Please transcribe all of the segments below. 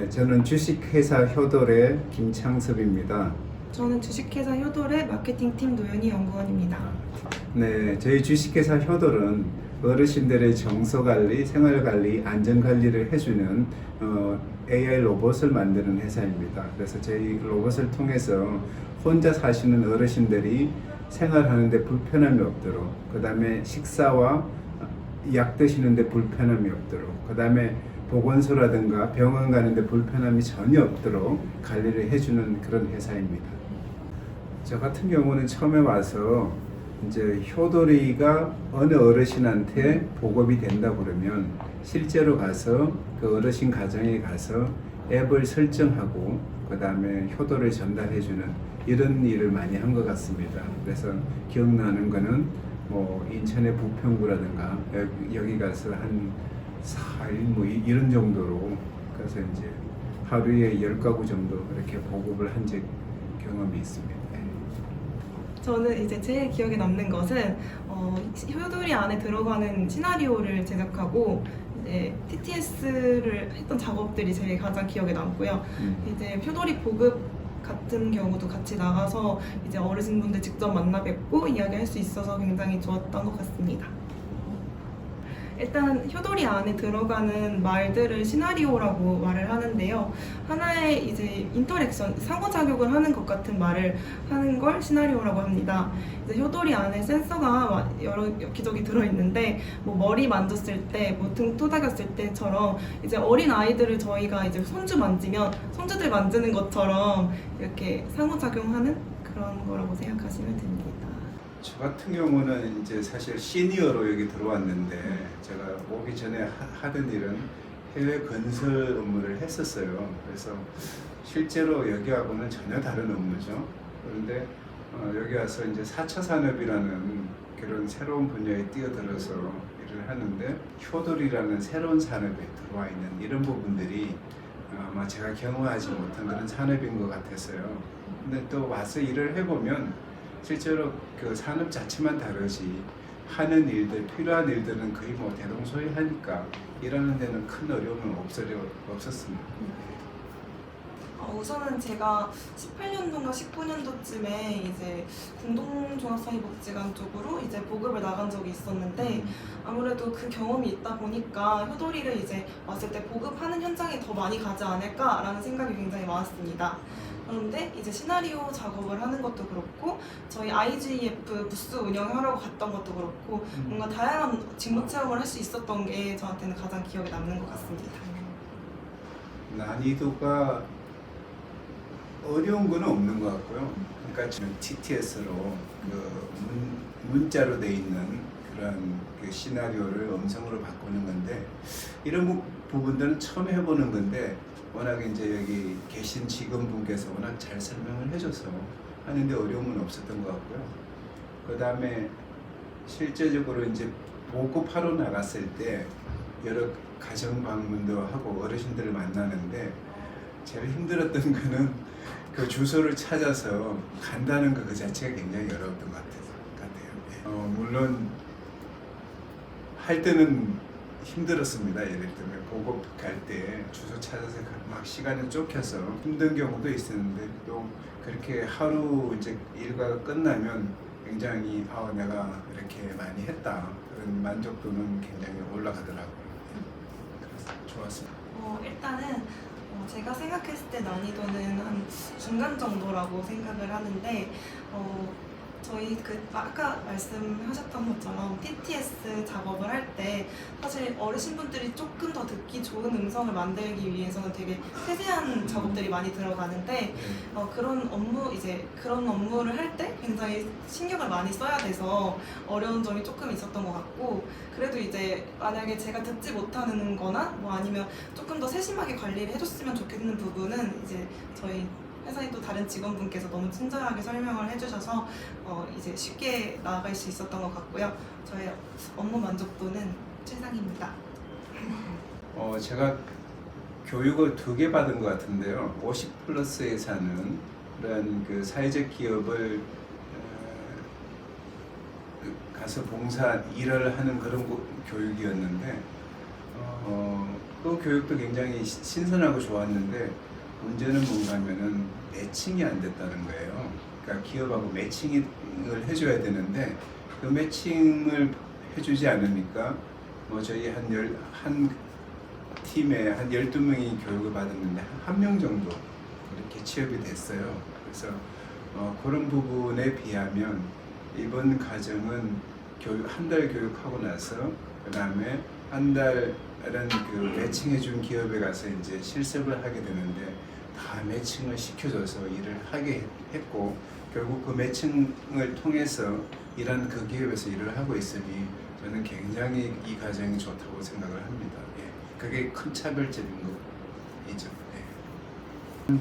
네, 저는 주식회사 효돌의 김창섭입니다. 저는 주식회사 효돌의 마케팅팀 노현희 연구원입니다. 네, 저희 주식회사 효돌은 어르신들의 정서관리, 생활관리, 안전관리를 해주는 AI 로봇을 만드는 회사입니다. 그래서 저희 로봇을 통해서 혼자 사시는 어르신들이 생활하는데 불편함이 없도록, 그 다음에 식사와 약 드시는데 불편함이 없도록, 그 다음에 보건소라든가 병원 가는데 불편함이 전혀 없도록 관리를 해주는 그런 회사입니다. 저 같은 경우는 처음에 와서 이제 효돌이가 어느 어르신한테 보급이 된다 그러면 실제로 가서 그 어르신 가정에 가서 앱을 설정하고 그 다음에 효도를 전달해주는 이런 일을 많이 한 것 같습니다. 그래서 기억나는 거는 뭐 인천의 부평구라든가 여기 가서 한 4일 뭐 이런 정도로 그래서 이제 하루에 10가구 정도 이렇게 보급을 한 경험이 있습니다. 저는 이제 제일 기억에 남는 것은 효돌이 안에 들어가는 시나리오를 제작하고 이제 TTS를 했던 작업들이 제일 가장 기억에 남고요. 이제 효돌이 보급 같은 경우도 같이 나가서 이제 어르신분들 직접 만나 뵙고 이야기할 수 있어서 굉장히 좋았던 것 같습니다. 일단 효돌이 안에 들어가는 말들을 시나리오라고 말을 하는데요. 하나의 이제 인터랙션, 상호작용을 하는 것 같은 말을 하는 걸 시나리오라고 합니다. 이제 효돌이 안에 센서가 여기저기 들어있는데 뭐 머리 만졌을 때, 뭐 등 토닥였을 때처럼 이제 어린 아이들을 저희가 이제 손주 만지면 손주들 만지는 것처럼 이렇게 상호작용하는 그런 거라고 생각하시면 됩니다. 저 같은 경우는 이제 사실 시니어로 여기 들어왔는데 제가 오기 전에 하던 일은 해외 건설 업무를 했었어요. 그래서 실제로 여기하고는 전혀 다른 업무죠. 그런데 여기 와서 이제 4차 산업이라는 그런 새로운 분야에 뛰어들어서 일을 하는데 효돌이라는 새로운 산업에 들어와 있는 이런 부분들이 아마 제가 경험하지 못한 그런 산업인 것 같았어요. 근데 또 와서 일을 해보면 실제로 그 산업 자체만 다르지 하는 일들, 필요한 일들은 거의 뭐 대동소이하니까 일하는 데는 큰 어려움은 없었습니다. 우선은 제가 18년도인가 19년도쯤에 이제 공동종합사회복지관 쪽으로 이제 보급을 나간 적이 있었는데 아무래도 그 경험이 있다 보니까 효돌이를 이제 왔을 때 보급하는 현장에 더 많이 가지 않을까라는 생각이 굉장히 많았습니다. 그런데 이제 시나리오 작업을 하는 것도 그렇고 저희 IGF 부스 운영하러 갔던 것도 그렇고 뭔가 다양한 직무 체험을 할 수 있었던 게 저한테는 가장 기억에 남는 것 같습니다. 난이도가 어려운 건 없는 것 같고요. 그러니까 지금 TTS로 그 문자로 돼 있는 그런 그 시나리오를 음성으로 바꾸는 건데 이런 부분들은 처음 해보는 건데 워낙 이제 여기 계신 직원분께서 워낙 잘 설명을 해줘서 하는데 어려움은 없었던 것 같고요. 그 다음에 실제적으로 이제 보급하러 나갔을 때 여러 가정 방문도 하고 어르신들을 만나는데 제일 힘들었던 거는 그 주소를 찾아서 간다는 거 그 자체가 굉장히 어려웠던 것 같아요. 물론 할 때는 힘들었습니다. 예를 들면 보급 갈 때 주소 찾아서 막 시간을 쫓겨서 힘든 경우도 있었는데 또 그렇게 하루 이제 일과가 끝나면 굉장히 내가 이렇게 많이 했다 그런 만족도는 굉장히 올라가더라고요. 그래서 좋았습니다. 일단은 제가 생각했을 때 난이도는 한 중간 정도라고 생각을 하는데 저희 아까 말씀하셨던 것처럼 TTS 작업을 할 때 사실 어르신분들이 조금 더 듣기 좋은 음성을 만들기 위해서는 되게 세세한 작업들이 많이 들어가는데 그런 업무를 할 때 굉장히 신경을 많이 써야 돼서 어려운 점이 조금 있었던 것 같고 그래도 이제 만약에 제가 듣지 못하는 거나 뭐 아니면 조금 더 세심하게 관리를 해줬으면 좋겠는 부분은 이제 저희 회사의 또 다른 직원분께서 너무 친절하게 설명을 해주셔서 이제 쉽게 나아갈 수 있었던 것 같고요. 저의 업무 만족도는 최상입니다. 제가 교육을 2개 받은 것 같은데요. 50플러스에 사는 그런 그 사회적 기업을 가서 봉사 일을 하는 그런 교육이었는데 그 교육도 굉장히 신선하고 좋았는데 문제는 뭔가 하면은 매칭이 안 됐다는 거예요. 그러니까 기업하고 매칭을 해줘야 되는데 그 매칭을 해주지 않으니까 뭐 저희 한 팀에 한 12명이 교육을 받았는데 한 명 정도 이렇게 취업이 됐어요. 그래서 그런 부분에 비하면 이번 과정은 한 달 교육하고 나서 그 다음에 한 달은 그 매칭해준 기업에 가서 이제 실습을 하게 되는데 다 매칭을 시켜줘서 일을 하게 했고 결국 그 매칭을 통해서 일하는 그 기업에서 일을 하고 있으니 저는 굉장히 이 과정이 좋다고 생각을 합니다. 예. 그게 큰 차별점인 거죠. 예.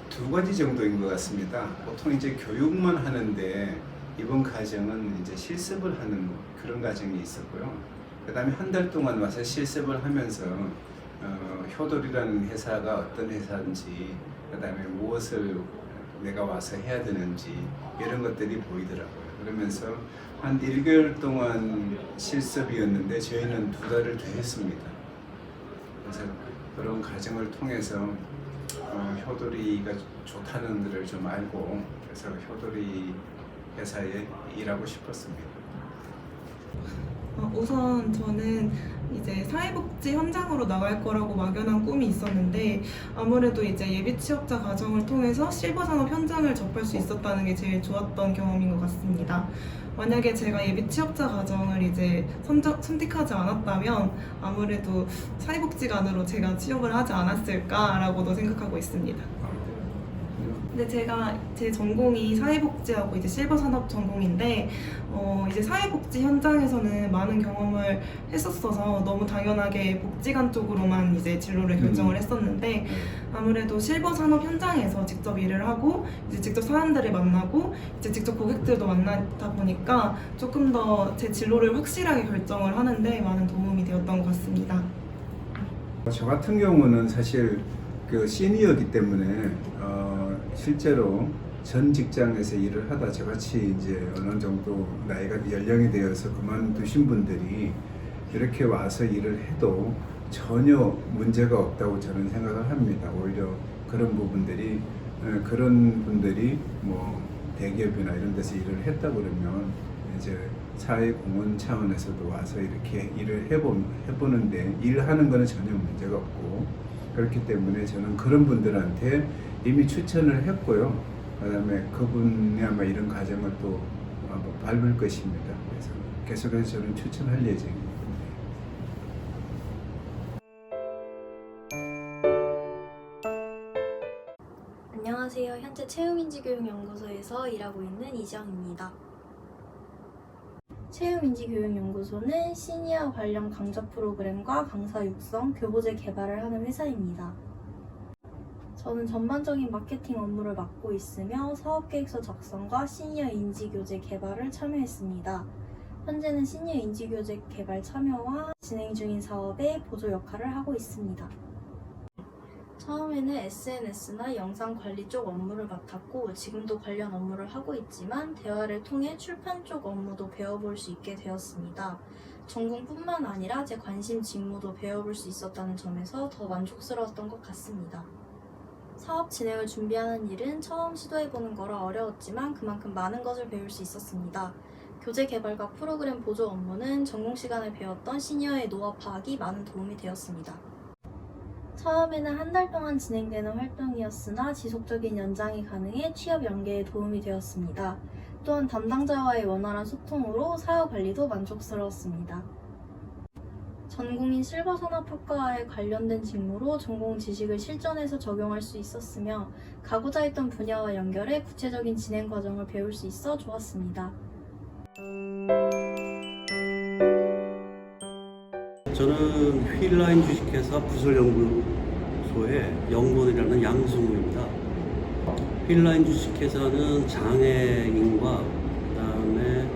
두 가지 정도인 것 같습니다. 보통 이제 교육만 하는데 이번 과정은 이제 실습을 하는 그런 과정이 있었고요. 그 다음에 한 달 동안 와서 실습을 하면서 효돌이라는 회사가 어떤 회사인지 그 다음에 무엇을 내가 와서 해야 되는지 이런 것들이 보이더라고요. 그러면서 한 1개월 동안 실습이었는데 저희는 2달을 더 했습니다. 그래서 그런 과정을 통해서 효돌이가 좋다는 것을 좀 알고 그래서 효돌이 회사에 일하고 싶었습니다. 우선 저는 이제 사회복지 현장으로 나갈 거라고 막연한 꿈이 있었는데 아무래도 이제 예비 취업자 과정을 통해서 실버 산업 현장을 접할 수 있었다는 게 제일 좋았던 경험인 것 같습니다. 만약에 제가 예비 취업자 과정을 이제 선택하지 않았다면 아무래도 사회복지관으로 제가 취업을 하지 않았을까라고도 생각하고 있습니다. 근데 제가 제 전공이 사회복지하고 이제 실버 산업 전공인데 이제 사회복지 현장에서는 많은 경험을 했었어서 너무 당연하게 복지관 쪽으로만 이제 진로를 결정을 했었는데 아무래도 실버 산업 현장에서 직접 일을 하고 이제 직접 사람들을 만나고 이제 직접 고객들도 만나다 보니까 조금 더 제 진로를 확실하게 결정을 하는데 많은 도움이 되었던 것 같습니다. 저 같은 경우는 사실 그 시니어이기 때문에 실제로 전 직장에서 일을 하다 저같이 이제 어느 정도 나이가 연령이 되어서 그만두신 분들이 이렇게 와서 일을 해도 전혀 문제가 없다고 저는 생각을 합니다. 오히려 그런 부분들이 그런 분들이 뭐 대기업이나 이런 데서 일을 했다 그러면 이제 사회공헌 차원에서도 와서 이렇게 일을 해보는데 일하는 거는 전혀 문제가 없고 그렇기 때문에 저는 그런 분들한테 이미 추천을 했고요. 그 다음에 그분이 아마 이런 과정을 또 밟을 것입니다. 그래서 계속해서 저는 추천할 예정입니다. 안녕하세요. 현재 체육인지교육연구소에서 일하고 있는 이지영입니다. 체육인지교육연구소는 시니어 관련 강좌 프로그램과 강사 육성, 교보제 개발을 하는 회사입니다. 저는 전반적인 마케팅 업무를 맡고 있으며 사업계획서 작성과 시니어 인지교재 개발을 참여했습니다. 현재는 시니어 인지교재 개발 참여와 진행 중인 사업에 보조 역할을 하고 있습니다. 처음에는 SNS나 영상 관리 쪽 업무를 맡았고 지금도 관련 업무를 하고 있지만 대화를 통해 출판 쪽 업무도 배워볼 수 있게 되었습니다. 전공뿐만 아니라 제 관심 직무도 배워볼 수 있었다는 점에서 더 만족스러웠던 것 같습니다. 사업 진행을 준비하는 일은 처음 시도해보는 거라 어려웠지만 그만큼 많은 것을 배울 수 있었습니다. 교재 개발과 프로그램 보조 업무는 전공 시간에 배웠던 시니어의 노하 파악이 많은 도움이 되었습니다. 처음에는 한 달 동안 진행되는 활동이었으나 지속적인 연장이 가능해 취업 연계에 도움이 되었습니다. 또한 담당자와의 원활한 소통으로 사업 관리도 만족스러웠습니다. 전공인 실버산업학과에 관련된 직무로 전공 지식을 실전에서 적용할 수 있었으며 가고자 했던 분야와 연결해 구체적인 진행 과정을 배울 수 있어 좋았습니다. 저는 휠라인 주식회사 부설연구소의 연구원이라는 양승우입니다. 휠라인 주식회사는 장애인과 그다음에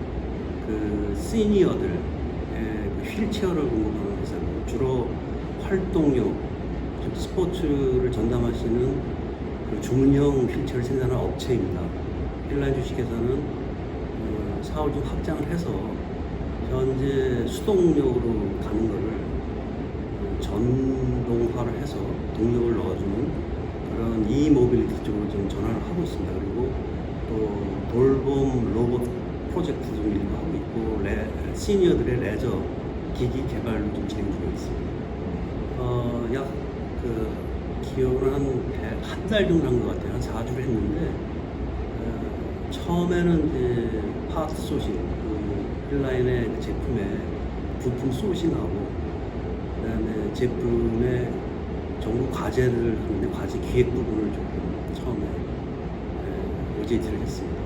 그 시니어들 휠체어를 공급하는 회사고 주로 활동용 스포츠를 전담하시는 그 주문형 휠체어를 생산하는 업체입니다. 휠라인 주식회사는 사업을 좀 확장을 해서 현재 수동력으로 가는 거를 전동화를 해서 동력을 넣어주는 그런 e-모빌리티 쪽으로 좀 전환을 하고 있습니다. 그리고 또 돌봄 로봇 프로젝트 좀 일도 하고 있고 시니어들의 레저 기기 개발을 좀 진행 중에 있습니다. 기억은 한 달 정도 한 것 같아요. 한 4주를 했는데 처음에는 이제 파트 소싱, 힐라인의 그 제품의 부품 소싱하고 그다음에 제품의 전부 과제를 하는데 과제 기획 부분을 조금 처음에 OJT를 했습니다.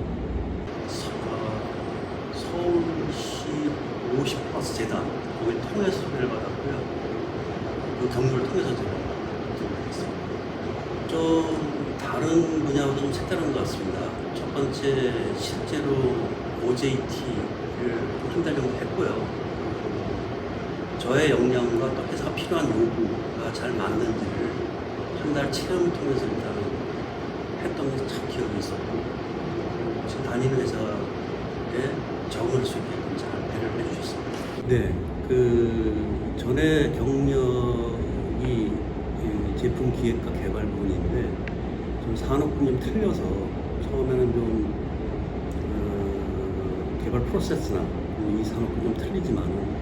서울시 50+ 재단 거기 통해서 소개를 받았고요. 그 경로를 통해서 제가 했습니다. 좀 다른 분야하고 좀 색다른 것 같습니다. 첫 번째 실제로 OJT를 한 달 정도 했고요. 저의 역량과 또 회사가 필요한 요구가 잘 맞는지를 한 달 체험을 통해서 일단은 했던 게 참 기억이 있었고 지금 다니는 회사에 적응할 수 있게끔 잘 배려를 해주셨습니다. 네, 그 전에 경력이 제품 기획과 개발 부분인데 좀 산업군이 좀 틀려서 처음에는 좀 개발 프로세스나 이 산업군이 좀 틀리지만은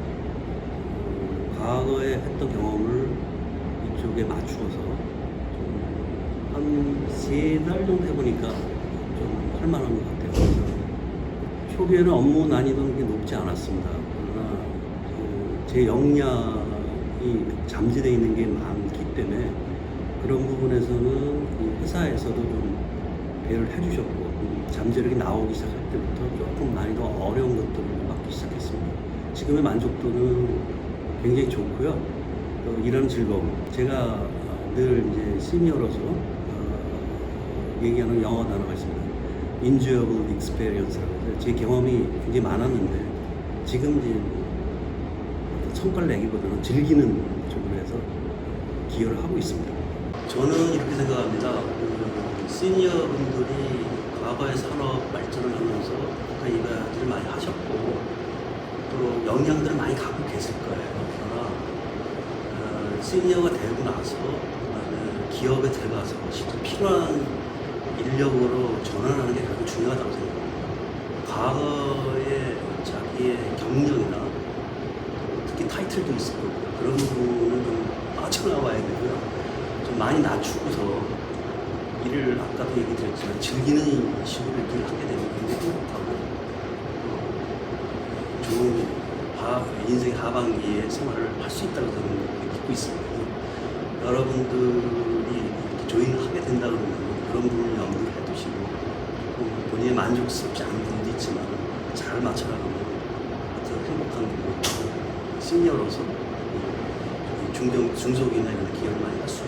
과거에 했던 경험을 이쪽에 맞추어서 한 3달 정도 해보니까 좀 할만한 것 같아요. 그래서 초기에는 업무 난이도는 그렇게 높지 않았습니다. 그러나 제 역량이 잠재되어 있는 게 많기 때문에 그런 부분에서는 이 회사에서도 좀 배려를 해주셨고 잠재력이 나오기 시작할 때부터 조금 난이도 어려운 것들을 맡기 시작했습니다. 지금의 만족도는 굉장히 좋고요. 또 일하는 즐거움. 제가 늘 이제 시니어로서 얘기하는 영어 단어가 있습니다. Enjoyable experience라고 해서 제 경험이 굉장히 많았는데 지금 이제 성과를 내기보다는 즐기는 쪽으로 해서 기여를 하고 있습니다. 저는 이렇게 생각합니다. 시니어 분들이 과거의 산업 발전을 하면서 일을 많이 하셨고 또 역량들을 많이 갖고 계실 거예요. 그러나 시니어가 되고 나서 그다음에 기업에 들어가서 실제 필요한 인력으로 전환하는 게 가장 중요하다고 생각합니다. 과거의 자기의 경력이나 특히 타이틀도 있을 거고 그런 부분은 좀 빠져나와야 되고요. 좀 많이 낮추고서 일을 아까도 얘기 드렸지만 즐기는 식으로 일을 하게 되면 굉장히 행복하고 좋은 인생 하반기에 생활을 할 수 있다고 저는 믿고 있습니다. 여러분들이 조인을 하게 된다 그러면 그런 부분을 염두를 해두시고 본인의 만족스럽지 않은 부분도 있지만 잘 맞춰나가면 더 행복한 시니어로서 중소기업이나 이런 기업을 많이 할 수